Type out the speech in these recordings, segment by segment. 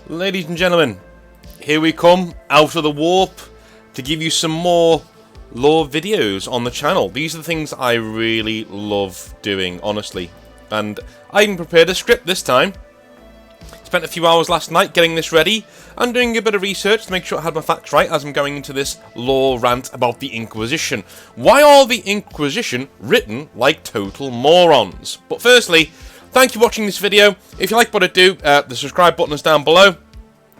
Ladies and gentlemen, here we come out of the warp to give you some more lore videos on the channel. These are the things I really love doing, honestly. And I even prepared a script this time. Spent a few hours last night getting this ready and doing a bit of research to make sure I had my facts right as I'm going into this lore rant about the Inquisition. Why are the Inquisition written like total morons? But firstly, thank you for watching this video. If you like what I do, the subscribe button is down below.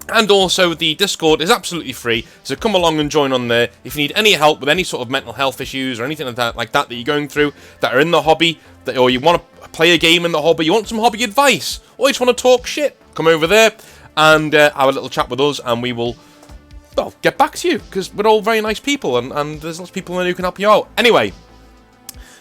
And also, the Discord is absolutely free, so come along and join on there. If you need any help with any sort of mental health issues or anything like that you're going through, that are in the hobby, or you want to play a game in the hobby, you want some hobby advice, or you just want to talk shit, come over there and have a little chat with us, and we will, well, get back to you, because we're all very nice people, and there's lots of people who can help you out. Anyway,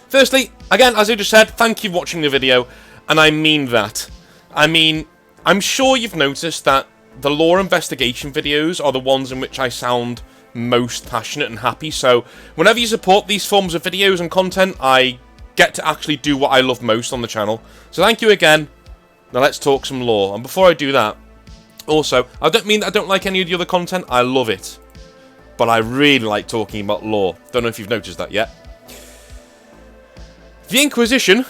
firstly, again, as I just said, thank you for watching the video, and I mean that. I mean, I'm sure you've noticed that the lore investigation videos are the ones in which I sound most passionate and happy, so whenever you support these forms of videos and content, I get to actually do what I love most on the channel. So thank you again. Now let's talk some lore. And before I do that, also, I don't mean that I don't like any of the other content, I love it. But I really like talking about lore. Don't know if you've noticed that yet. The Inquisition,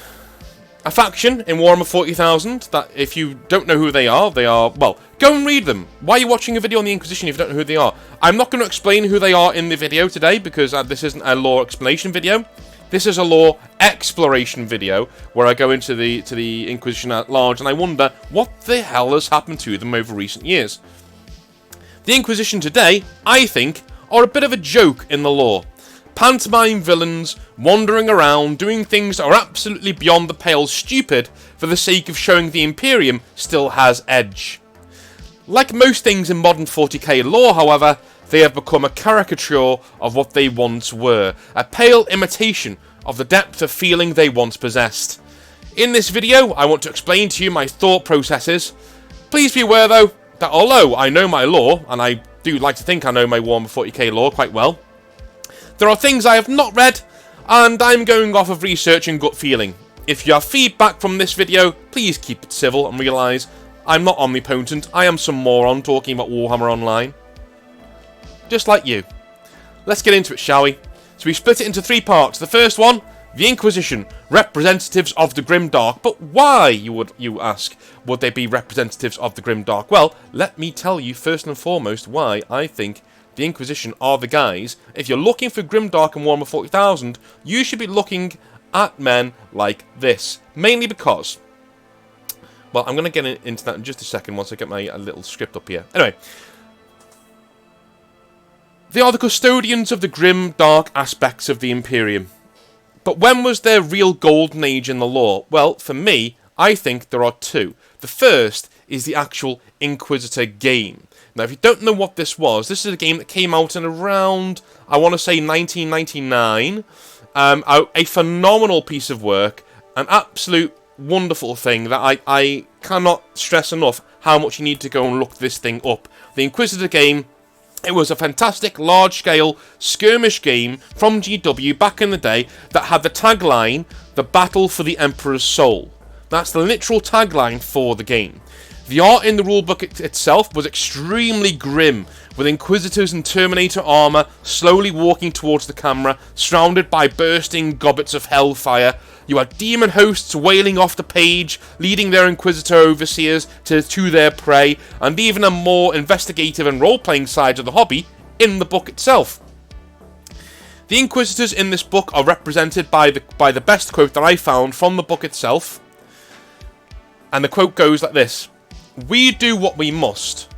a faction in Warhammer 40,000, that if you don't know who they are, well, go and read them. Why are you watching a video on the Inquisition if you don't know who they are? I'm not going to explain who they are in the video today, because this isn't a lore explanation video. This is a lore exploration video, where I go into the Inquisition at large, and I wonder what the hell has happened to them over recent years. The Inquisition today, I think, are a bit of a joke in the lore. Pantomime villains wandering around doing things that are absolutely beyond the pale stupid for the sake of showing the Imperium still has edge. Like most things in modern 40k lore, however, they have become a caricature of what they once were, a pale imitation of the depth of feeling they once possessed. In this video, I want to explain to you my thought processes. Please be aware though, that although I know my lore, and I do like to think I know my Warhammer 40k lore quite well, there are things I have not read, and I'm going off of research and gut feeling. If you have feedback from this video, please keep it civil and realise I'm not omnipotent, I am some moron talking about Warhammer Online. Just like you. Let's get into it, shall we? So we split it into three parts. The first one, the Inquisition, representatives of the Grimdark. But why, you ask, would they be representatives of the Grimdark? Well, let me tell you first and foremost why I think the Inquisition are the guys. If you're looking for Grimdark and Warhammer 40,000, you should be looking at men like this. Mainly because, well, I'm going to get into that in just a second once I get my little script up here. Anyway, they are the custodians of the grim, dark aspects of the Imperium. But when was their real golden age in the lore? Well, for me, I think there are two. The first is the actual Inquisitor game. Now, if you don't know what this is a game that came out in around, I want to say 1999. A phenomenal piece of work, an absolute wonderful thing that I cannot stress enough how much you need to go and look this thing up. The Inquisitor game, it was a fantastic large-scale skirmish game from GW back in the day that had the tagline, "The Battle for the Emperor's Soul." That's the literal tagline for the game. The art in the rulebook itself was extremely grim, with Inquisitors in Terminator armor slowly walking towards the camera, surrounded by bursting gobbets of hellfire. You had demon hosts wailing off the page, leading their Inquisitor overseers to their prey, and even a more investigative and role-playing side of the hobby in the book itself. The Inquisitors in this book are represented by the best quote that I found from the book itself, and the quote goes like this: "We do what we must.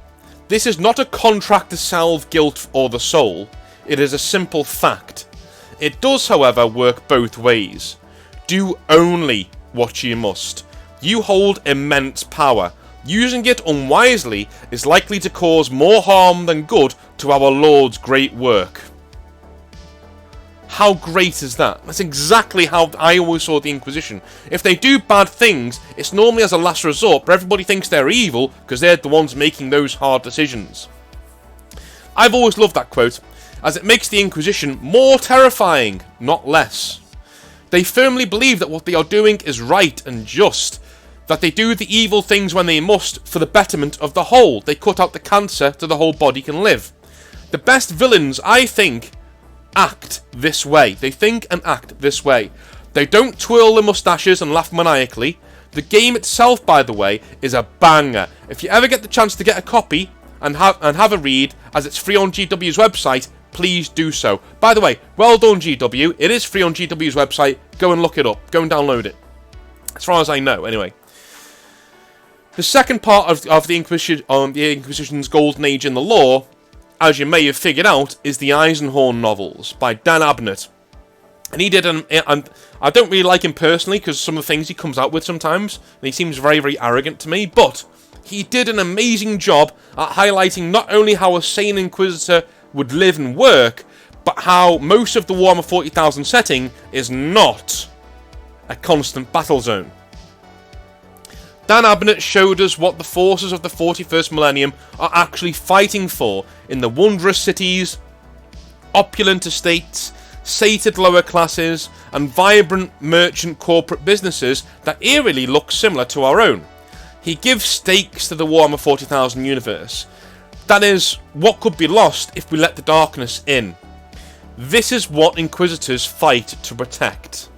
This is not a contract to salve guilt or the soul. It is a simple fact. It does, however, work both ways. Do only what you must. You hold immense power. Using it unwisely is likely to cause more harm than good to our Lord's great work." How great is that? That's exactly how I always saw the Inquisition. If they do bad things, it's normally as a last resort, but everybody thinks they're evil because they're the ones making those hard decisions. I've always loved that quote, as it makes the Inquisition more terrifying, not less. They firmly believe that what they are doing is right and just. That they do the evil things when they must for the betterment of the whole. They cut out the cancer so the whole body can live. The best villains, I think, act this way. They think and act this way. They don't twirl their mustaches and laugh maniacally. The game itself, by the way, is a banger. If you ever get the chance to get a copy and have a read, as it's free on GW's website, please do so. By the way, well done GW. It is free on GW's website. Go and look it up. Go and download it. As far as I know, anyway. The second part of the Inquisition's golden age in the lore, as you may have figured out, is the Eisenhorn novels by Dan Abnett. And he did and I don't really like him personally because some of the things he comes out with sometimes, and he seems very, very arrogant to me, but he did an amazing job at highlighting not only how a sane Inquisitor would live and work, but how most of the Warhammer 40,000 setting is not a constant battle zone. Dan Abnett showed us what the forces of the 41st millennium are actually fighting for in the wondrous cities, opulent estates, sated lower classes, and vibrant merchant corporate businesses that eerily look similar to our own. He gives stakes to the Warhammer 40,000 universe. That is, what could be lost if we let the darkness in. This is what Inquisitors fight to protect.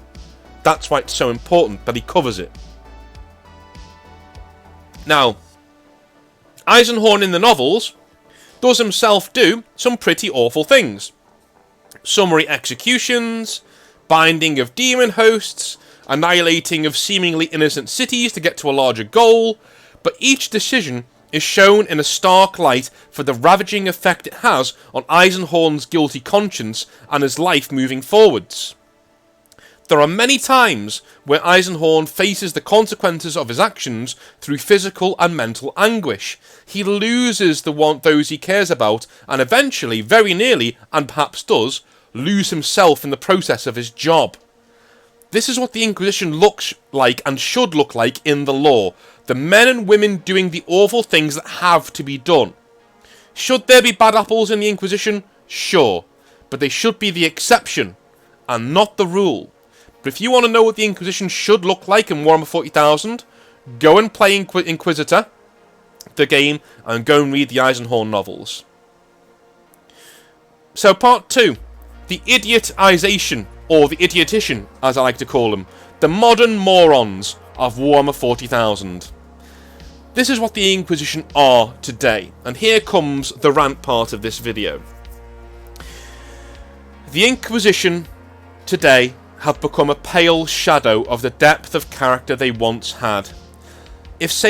That's why it's so important that he covers it. Now, Eisenhorn in the novels does himself do some pretty awful things. Summary executions, binding of demon hosts, annihilating of seemingly innocent cities to get to a larger goal, but each decision is shown in a stark light for the ravaging effect it has on Eisenhorn's guilty conscience and his life moving forwards. There are many times where Eisenhorn faces the consequences of his actions through physical and mental anguish. He loses those he cares about, and eventually, very nearly, and perhaps does, lose himself in the process of his job. This is what the Inquisition looks like and should look like in the lore. The men and women doing the awful things that have to be done. Should there be bad apples in the Inquisition? Sure. But they should be the exception, and not the rule. But if you want to know what the Inquisition should look like in Warhammer 40,000, go and play Inquisitor, the game, and go and read the Eisenhorn novels. So part 2. The idiotization, or the idiotition, as I like to call them. The modern morons of Warhammer 40,000. This is what the Inquisition are today, and here comes the rant part of this video. The Inquisition today have become a pale shadow of the depth of character they once had. If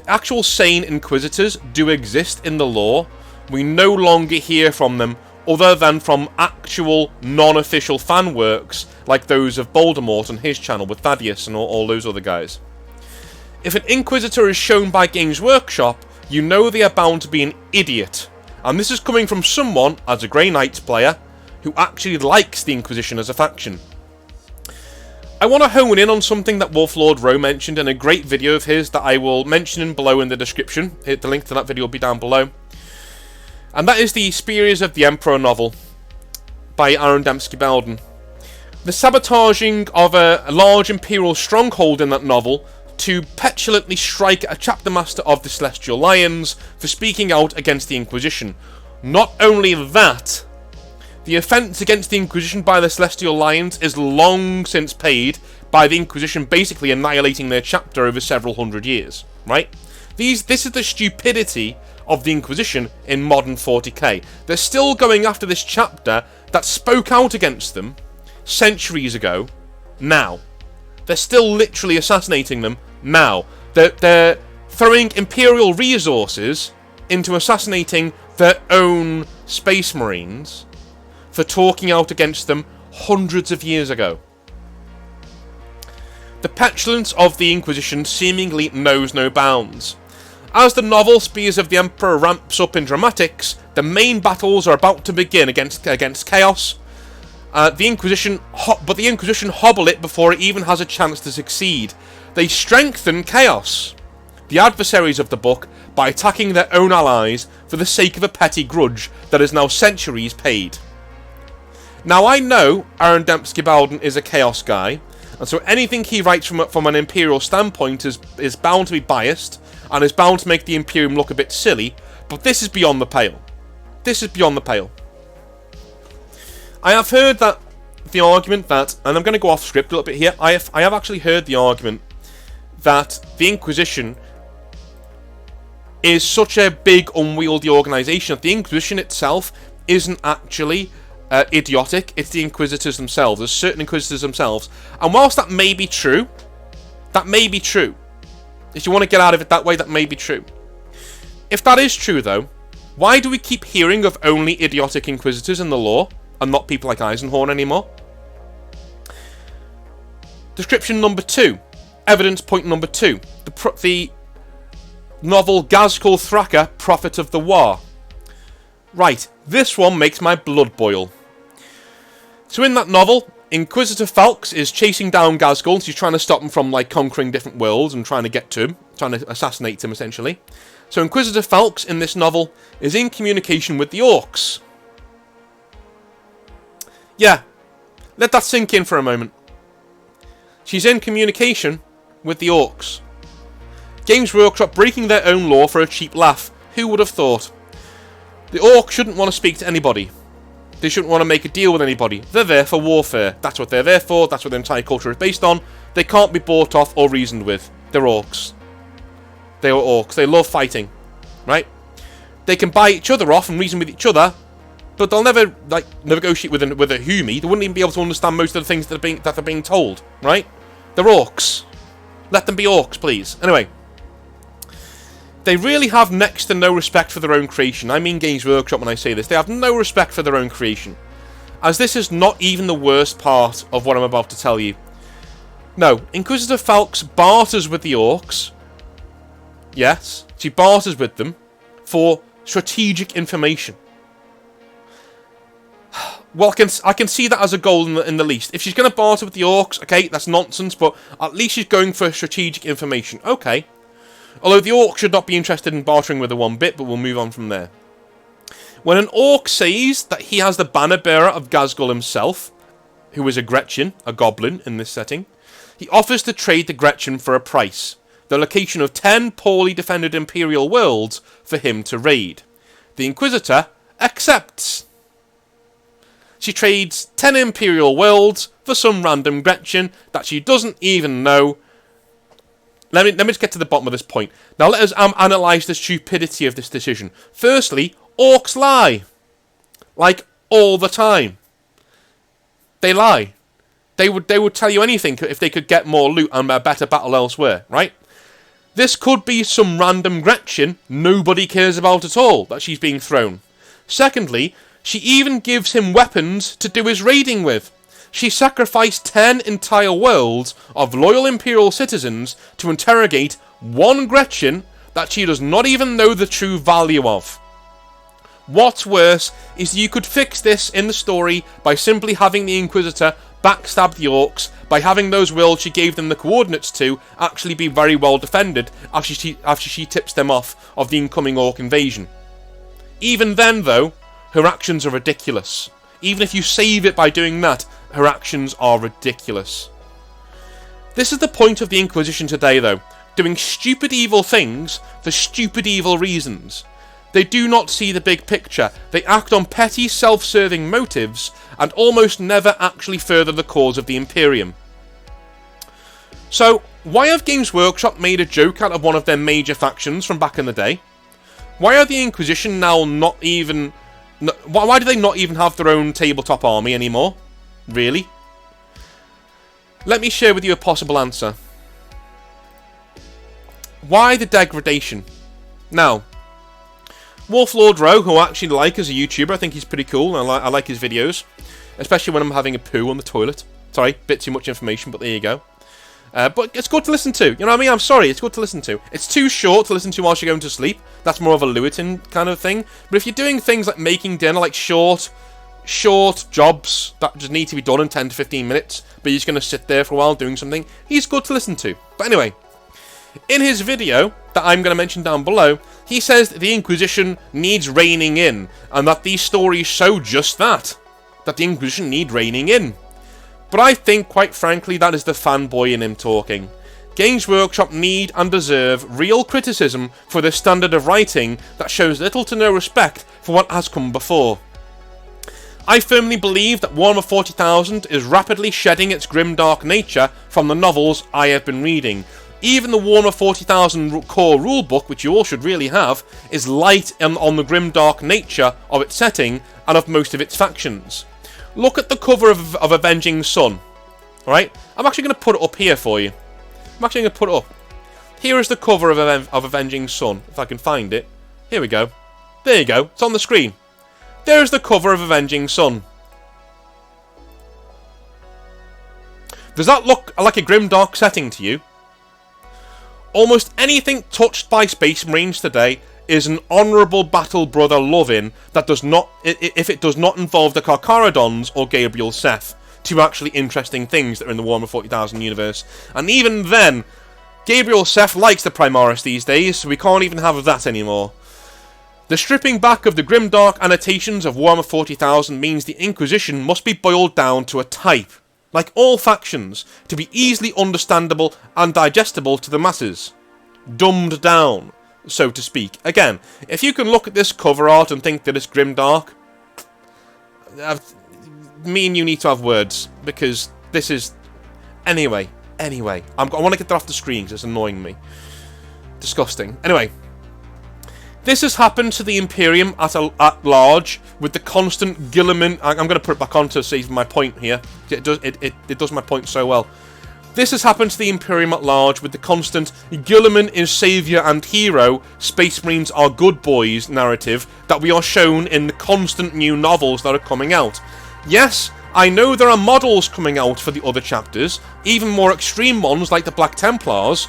actual sane Inquisitors do exist in the lore, we no longer hear from them other than from actual non-official fan works like those of Voldemort on his channel with Thaddeus and all those other guys. If an Inquisitor is shown by Games Workshop, you know they are bound to be an idiot, and this is coming from someone, as a Grey Knights player, who actually likes the Inquisition as a faction. I want to hone in on something that Wolflord Rowe mentioned in a great video of his that I will mention below in the description. The link to that video will be down below. And that is the Spears of the Emperor novel by Aaron Dembski-Belden. The sabotaging of a large Imperial stronghold in that novel to petulantly strike a chapter master of the Celestial Lions for speaking out against the Inquisition. Not only that, the offence against the Inquisition by the Celestial Lions is long since paid by the Inquisition basically annihilating their chapter over several hundred years, right? This is the stupidity of the Inquisition in modern 40k. They're still going after this chapter that spoke out against them centuries ago, now. They're still literally assassinating them now. They're throwing Imperial resources into assassinating their own Space Marines for talking out against them hundreds of years ago. The petulance of the Inquisition seemingly knows no bounds. As the novel Spears of the Emperor ramps up in dramatics, the main battles are about to begin against chaos. The Inquisition hobble it before it even has a chance to succeed. They strengthen chaos, the adversaries of the book, by attacking their own allies for the sake of a petty grudge that is now centuries paid. Now I know Aaron Dembski-Belden is a chaos guy, And so anything he writes from an Imperial standpoint is bound to be biased, and is bound to make the Imperium look a bit silly, but this is beyond the pale. This is beyond the pale. I have heard that the argument that, and I'm going to go off script a little bit here, I have actually heard the argument that the Inquisition is such a big, unwieldy organisation that the Inquisition itself isn't actually idiotic. It's the Inquisitors themselves. There's certain Inquisitors themselves. And whilst that may be true, if you want to get out of it that way, that may be true. If that is true, though, why do we keep hearing of only idiotic Inquisitors in the lore, and not people like Eisenhorn anymore? Description number 2. Evidence point number 2. The novel Ghazghkull Thraka, Prophet of the War. Right, this one makes my blood boil. So in that novel, Inquisitor Falx is chasing down Ghazghkull, and she's trying to stop him from, like, conquering different worlds and trying to get to him, trying to assassinate him, essentially. So Inquisitor Falx, in this novel, is in communication with the Orcs. Yeah, let that sink in for a moment. She's in communication with the Orcs. Games Workshop breaking their own law for a cheap laugh. Who would have thought? The Orcs shouldn't want to speak to anybody. They shouldn't want to make a deal with anybody. They're there for warfare. That's what they're there for. That's what their entire culture is based on. They can't be bought off or reasoned with. They're Orcs. They are Orcs. They love fighting. Right? They can buy each other off and reason with each other, but they'll never, like, negotiate with a Humi. They wouldn't even be able to understand most of the things that they're being told. Right? They're Orcs. Let them be Orcs, please. Anyway. They really have next to no respect for their own creation. I mean Games Workshop when I say this. They have no respect for their own creation. As this is not even the worst part of what I'm about to tell you. No, Inquisitor Falx barters with the Orcs. Yes, she barters with them for strategic information. Well, I can see that as a goal in the least. If she's going to barter with the Orcs, okay, that's nonsense, but at least she's going for strategic information. Okay. Although the Orc should not be interested in bartering with her one bit, but we'll move on from there. When an Orc says that he has the banner bearer of Ghazghkull himself, who is a Gretchen, a goblin in this setting, he offers to trade the Gretchen for a price, the location of 10 poorly defended Imperial worlds for him to raid. The Inquisitor accepts. She trades 10 Imperial worlds for some random Gretchen that she doesn't even know. Let me just get to the bottom of this point. Now let us analyse the stupidity of this decision. Firstly, Orcs lie. Like, all the time. They lie. They would tell you anything if they could get more loot and a better battle elsewhere, right? This could be some random Gretchen nobody cares about at all that she's being thrown. Secondly, she even gives him weapons to do his raiding with. She sacrificed 10 entire worlds of loyal Imperial citizens to interrogate one Gretchen that she does not even know the true value of. What's worse is you could fix this in the story by simply having the Inquisitor backstab the Orcs by having those worlds she gave them the coordinates to actually be very well defended after she tips them off of the incoming Orc invasion. Even then, though, her actions are ridiculous. Even if you save it by doing that, her actions are ridiculous. This is the point of the Inquisition today, though. Doing stupid evil things for stupid evil reasons. They do not see the big picture. They act on petty, self-serving motives and almost never actually further the cause of the Imperium. So, why have Games Workshop made a joke out of one of their major factions from back in the day? Why are the Inquisition now not even... Why do they not even have their own tabletop army anymore? Really? Let me share with you a possible answer. Why the degradation? Now, Wolflord Rowe, who I actually like as a YouTuber, I think he's pretty cool, and I like his videos. Especially when I'm having a poo on the toilet. Sorry, bit too much information, but there you go. But it's good to listen to. You know what I mean? I'm sorry, it's good to listen to. It's too short to listen to whilst you're going to sleep. That's more of a Lewitton kind of thing. But if you're doing things like making dinner, like short jobs that just need to be done in 10 to 15 minutes, but you're just going to sit there for a while doing something, he's good to listen to. But anyway, in his video that I'm going to mention down below, he says that the Inquisition needs reining in, and that these stories show just that the Inquisition need reining in. But I think, quite frankly, that is the fanboy in him talking. Games Workshop need and deserve real criticism for their standard of writing that shows little to no respect for what has come before. I firmly believe that Warhammer 40,000 is rapidly shedding its grimdark nature from the novels I have been reading. Even the Warhammer 40,000 core rulebook, which you all should really have, is light on the grimdark nature of its setting and of most of its factions. Look at the cover of Avenging Sun. Alright? I'm actually going to put it up here for you. I'm actually going to put it up. Here is the cover of Avenging Sun, if I can find it. Here we go. There you go. It's on the screen. There's the cover of Avenging Sun. Does that look like a grimdark setting to you? Almost anything touched by Space Marines today is an honourable battle brother loving that does not, if it does not involve the Carcharodons or Gabriel Seth. Two actually interesting things that are in the Warhammer 40,000 universe. And even then, Gabriel Seth likes the Primaris these days, so we can't even have that anymore. The stripping back of the grimdark annotations of Warhammer 40,000 means the Inquisition must be boiled down to a type, like all factions, to be easily understandable and digestible to the masses. Dumbed down, so to speak. Again, if you can look at this cover art and think that it's grimdark, me and you need to have words, because this is... Anyway, I want to get that off the screen because it's annoying me. Disgusting. Anyway, this has happened to the Imperium at large with the constant Guilliman... I'm going to put it back on to save my point here. It does my point so well. This has happened to the Imperium at large with the constant Guilliman is saviour and hero, Space Marines are good boys narrative that we are shown in the constant new novels that are coming out. Yes, I know there are models coming out for the other chapters, even more extreme ones like the Black Templars,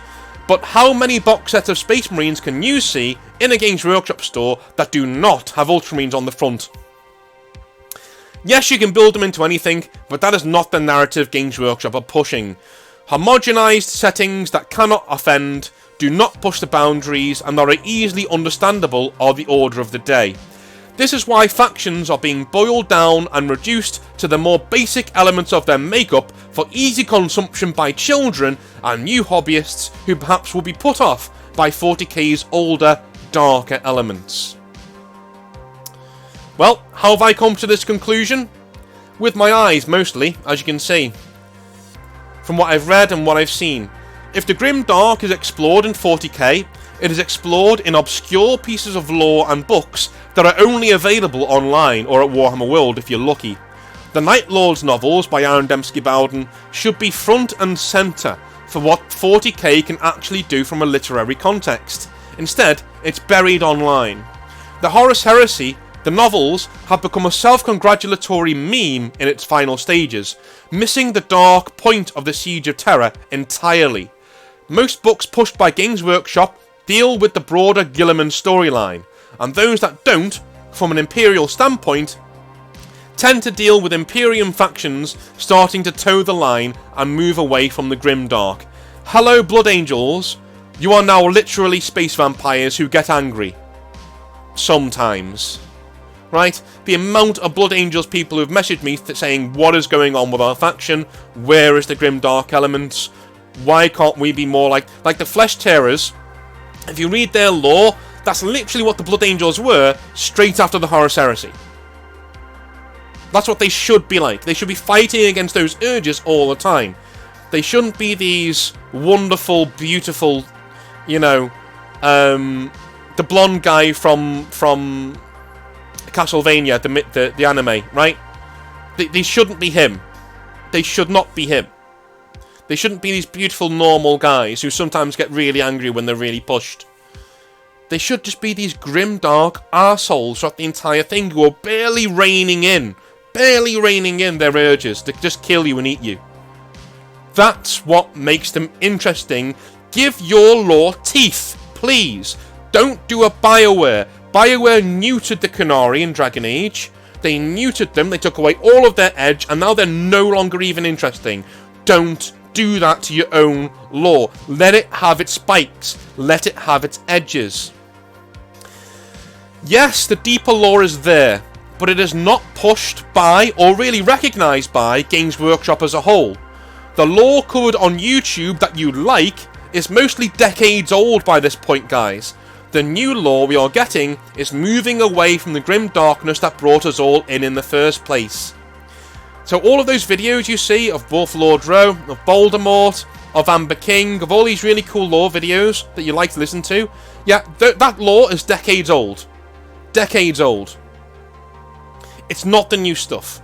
but how many box sets of Space Marines can you see in a Games Workshop store that do not have Ultramarines on the front? Yes, you can build them into anything, but that is not the narrative Games Workshop are pushing. Homogenized settings that cannot offend, do not push the boundaries, and are easily understandable are the order of the day. This is why factions are being boiled down and reduced to the more basic elements of their makeup for easy consumption by children and new hobbyists who perhaps will be put off by 40k's older, darker elements. Well, how have I come to this conclusion? With my eyes, mostly, as you can see. From what I've read and what I've seen. If the grim dark is explored in 40k, it is explored in obscure pieces of lore and books that are only available online or at Warhammer World if you're lucky. The Night Lords novels by Aaron Dembski-Bowden should be front and centre for what 40k can actually do from a literary context. Instead, it's buried online. The Horus Heresy, the novels, have become a self-congratulatory meme in its final stages, missing the dark point of the Siege of Terror entirely. Most books pushed by Games Workshop deal with the broader Guilliman storyline, and those that don't, from an Imperial standpoint, tend to deal with Imperium factions starting to toe the line and move away from the grimdark. Hello, Blood Angels. You are now literally space vampires who get angry. Sometimes. Right? The amount of Blood Angels people who've messaged me saying, what is going on with our faction? Where is the grimdark elements? Why can't we be more like the Flesh Tearers? If you read their lore, that's literally what the Blood Angels were straight after the Horus Heresy. That's what they should be like. They should be fighting against those urges all the time. They shouldn't be these wonderful, beautiful, you know, the blonde guy from Castlevania, the anime, right? They shouldn't be him. They should not be him. They shouldn't be these beautiful, normal guys who sometimes get really angry when they're really pushed. They should just be these grim, dark arseholes throughout the entire thing who are barely reining in their urges to just kill you and eat you. That's what makes them interesting. Give your lore teeth, please. Don't do a BioWare. BioWare neutered the Qunari in Dragon Age. They neutered them, they took away all of their edge, and now they're no longer even interesting. Don't do that to your own lore. Let it have its spikes. Let it have its edges. Yes, the deeper lore is there, but it is not pushed by, or really recognised by, Games Workshop as a whole. The lore covered on YouTube that you like is mostly decades old by this point, guys. The new lore we are getting is moving away from the grim darkness that brought us all in the first place. So all of those videos you see of Wolf Lord Row, of Voldemort, of Amber King, of all these really cool lore videos that you like to listen to, yeah, that lore is decades old. Decades old. It's not the new stuff.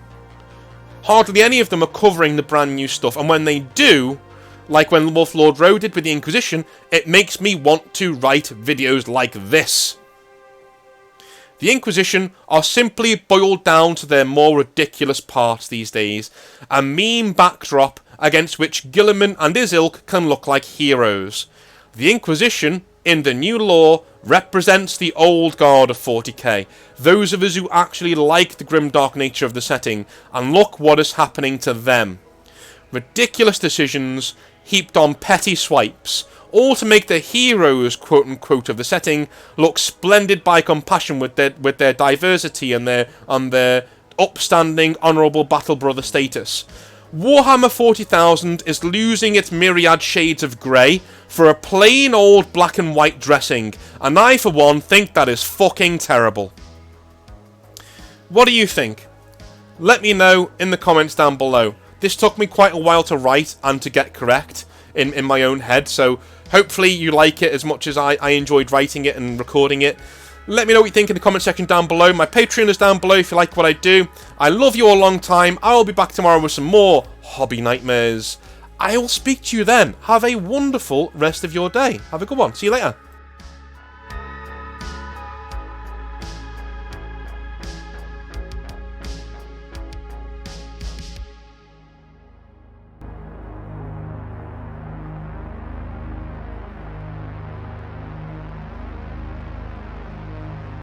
Hardly any of them are covering the brand new stuff, and when they do, like when Wolf Lord Row did with the Inquisition, it makes me want to write videos like this. The Inquisition are simply boiled down to their more ridiculous parts these days, a meme backdrop against which Gilliman and his ilk can look like heroes. The Inquisition, in the new lore, represents the old guard of 40k, those of us who actually like the grimdark nature of the setting, and look what is happening to them. Ridiculous decisions heaped on petty swipes, all to make the heroes, quote-unquote, of the setting look splendid by comparison with their diversity and their upstanding, honourable battle brother status. Warhammer 40,000 is losing its myriad shades of grey for a plain old black and white dressing, and I, for one, think that is fucking terrible. What do you think? Let me know in the comments down below. This took me quite a while to write and to get correct in my own head, so hopefully you like it as much as I enjoyed writing it and recording it. Let me know what you think in the comment section down below. My Patreon is down below if you like what I do. I love you all a long time. I will be back tomorrow with some more hobby nightmares. I will speak to you then. Have a wonderful rest of your day. Have a good one. See you later.